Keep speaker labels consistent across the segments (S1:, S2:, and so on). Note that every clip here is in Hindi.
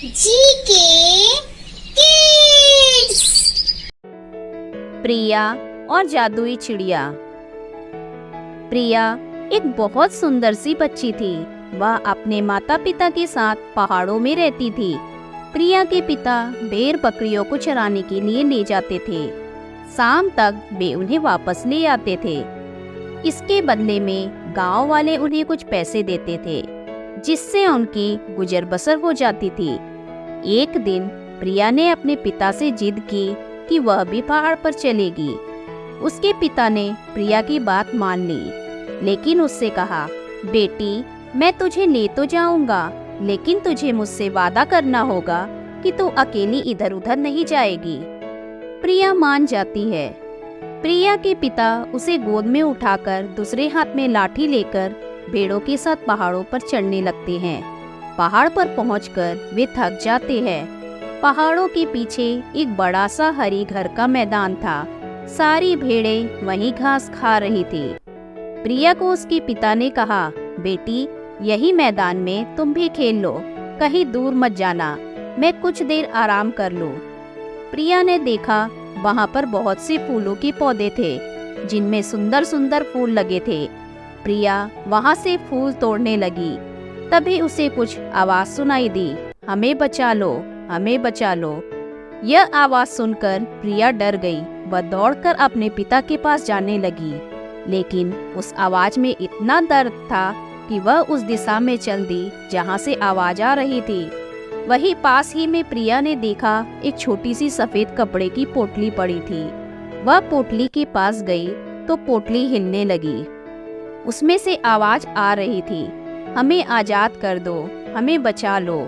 S1: GK kids.
S2: प्रिया और जादुई चिड़िया। प्रिया एक बहुत सुंदर सी बच्ची थी। वह अपने माता पिता के साथ पहाड़ों में रहती थी। प्रिया के पिता भेड़ बकरियों को चराने के लिए ले जाते थे। शाम तक वे उन्हें वापस ले आते थे। इसके बदले में गांव वाले उन्हें कुछ पैसे देते थे, जिससे उनकी गुजर बसर हो जाती थी। एक दिन प्रिया ने अपने पिता से जिद की कि वह भी पहाड़ पर चलेगी। उसके पिता ने प्रिया की बात मान ली, लेकिन उससे कहा, बेटी मैं तुझे ले तो जाऊंगा, लेकिन तुझे मुझसे वादा करना होगा कि तू अकेली इधर उधर नहीं जाएगी। प्रिया मान जाती है। प्रिया के पिता उसे गोद में उठाकर दूसरे हाथ में लाठी लेकर भेड़ों के साथ पहाड़ों पर चढ़ने लगते हैं। पहाड़ पर पहुंचकर वे थक जाते हैं। पहाड़ों के पीछे एक बड़ा सा हरी घर का मैदान था। सारी भेड़ें वहीं घास खा रही थी। प्रिया को उसके पिता ने कहा, बेटी यही मैदान में तुम भी खेल लो, कहीं दूर मत जाना, मैं कुछ देर आराम कर लूं। प्रिया ने देखा वहां पर बहुत से फूलों के पौधे थे, जिनमें सुंदर सुंदर फूल लगे थे। प्रिया वहां से फूल तोड़ने लगी। तभी उसे कुछ आवाज सुनाई दी, हमें बचा लो, हमें बचा लो। यह आवाज सुनकर प्रिया डर गई। वह दौड़कर अपने पिता के पास जाने लगी, लेकिन उस आवाज में इतना दर्द था कि वह उस दिशा में चल दी जहां से आवाज आ रही थी। वहीं पास ही में प्रिया ने देखा एक छोटी सी सफेद कपड़े की पोटली पड़ी थी। वह पोटली के पास गई तो पोटली हिलने लगी। उसमें से आवाज आ रही थी, हमें आजाद कर दो, हमें बचा लो।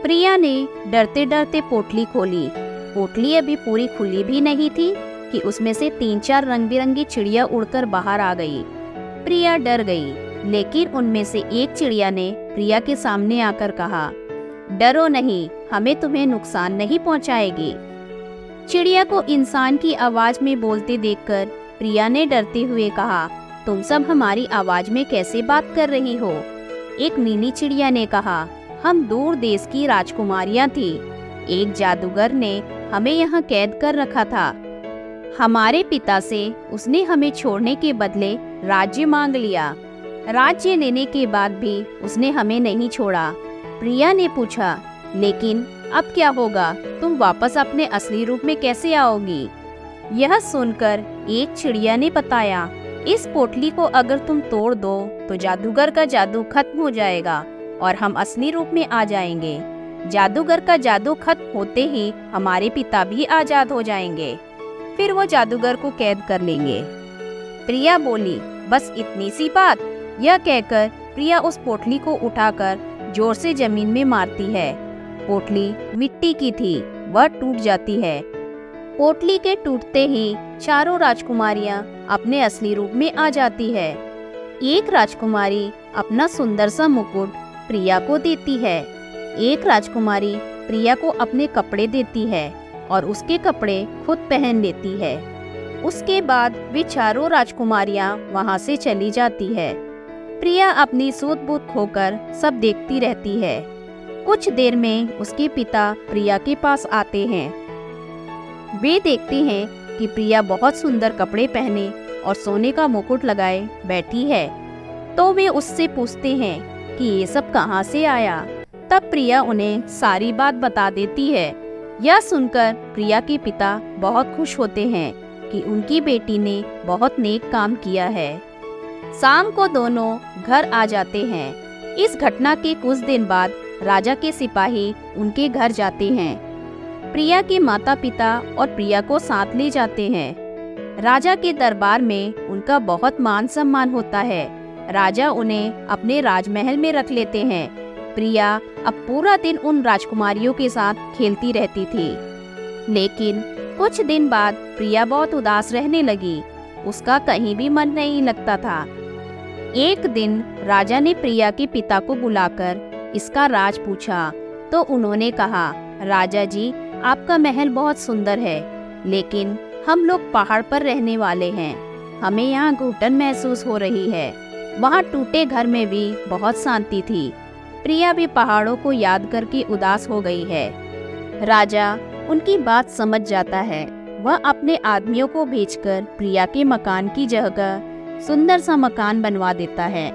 S2: प्रिया ने डरते डरते पोटली खोली। पोटली अभी पूरी खुली भी नहीं थी कि उसमें से 3-4 रंग बिरंगी चिड़िया उड़कर बाहर आ गई। प्रिया डर गई, लेकिन उनमें से एक चिड़िया ने प्रिया के सामने आकर कहा, डरो नहीं, हमें तुम्हें नुकसान नहीं पहुंचाएगी। चिड़िया को इंसान की आवाज में बोलते देखकर प्रिया ने डरते हुए कहा, तुम सब हमारी आवाज में कैसे बात कर रही हो? एक नीली चिड़िया ने कहा, हम दूर देश की राजकुमारियां थी। एक जादूगर ने हमें यहाँ कैद कर रखा था। हमारे पिता से उसने हमें छोड़ने के बदले राज्य मांग लिया। राज्य लेने के बाद भी उसने हमें नहीं छोड़ा। प्रिया ने पूछा, लेकिन अब क्या होगा? तुम वापस अपने असली रूप में कैसे आओगी? यह सुनकर एक चिड़िया ने बताया, इस पोटली को अगर तुम तोड़ दो तो जादूगर का जादू खत्म हो जाएगा और हम असली रूप में आ जाएंगे। जादूगर का जादू खत्म होते ही हमारे पिता भी आजाद हो जाएंगे, फिर वो जादूगर को कैद कर लेंगे। प्रिया बोली, बस इतनी सी बात? यह कहकर प्रिया उस पोटली को उठाकर जोर से जमीन में मारती है। पोटली मिट्टी की थी, वह टूट जाती है। पोटली के टूटते ही चारों राजकुमारियां अपने असली रूप में आ जाती है। एक राजकुमारी अपना सुंदर सा मुकुट प्रिया को देती है। एक राजकुमारी प्रिया को अपने कपड़े देती है और उसके कपड़े खुद पहन लेती है। उसके बाद वे चारों राजकुमारियां वहां से चली जाती है। प्रिया अपनी सूझबूझ खोकर सब देखती रहती है। कुछ देर में उसके पिता प्रिया के पास आते हैं। वे देखते हैं कि प्रिया बहुत सुंदर कपड़े पहने और सोने का मुकुट लगाए बैठी है, तो वे उससे पूछते हैं कि ये सब कहाँ से आया। तब प्रिया उन्हें सारी बात बता देती है। यह सुनकर प्रिया के पिता बहुत खुश होते हैं कि उनकी बेटी ने बहुत नेक काम किया है। शाम को दोनों घर आ जाते हैं। इस घटना के कुछ दिन बाद राजा के सिपाही उनके घर जाते हैं। प्रिया के माता पिता और प्रिया को साथ ले जाते हैं। राजा के दरबार में उनका बहुत मान सम्मान होता है। राजा उन्हें अपने राजमहल में रख लेते हैं। प्रिया अब पूरा दिन उन राजकुमारियों के साथ खेलती रहती थी। लेकिन कुछ दिन बाद प्रिया बहुत उदास रहने लगी। उसका कहीं भी मन नहीं लगता था। एक दिन राजा ने प्रिया के पिता को बुलाकर इसका राज पूछा, तो उन्होंने कहा, राजा जी आपका महल बहुत सुंदर है, लेकिन हम लोग पहाड़ पर रहने वाले हैं। हमें यहाँ घुटन महसूस हो रही है। वहाँ टूटे घर में भी बहुत शांति थी। प्रिया भी पहाड़ों को याद करके उदास हो गई है। राजा उनकी बात समझ जाता है। वह अपने आदमियों को भेजकर प्रिया के मकान की जगह सुंदर सा मकान बनवा देता है।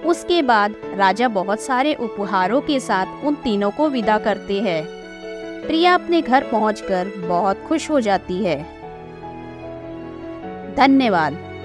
S2: उसके बाद राजा बहुत सारे उपहारों के साथ उन तीनों को विदा करते हैं। प्रिया अपने घर पहुंचकर बहुत खुश हो जाती है। धन्यवाद।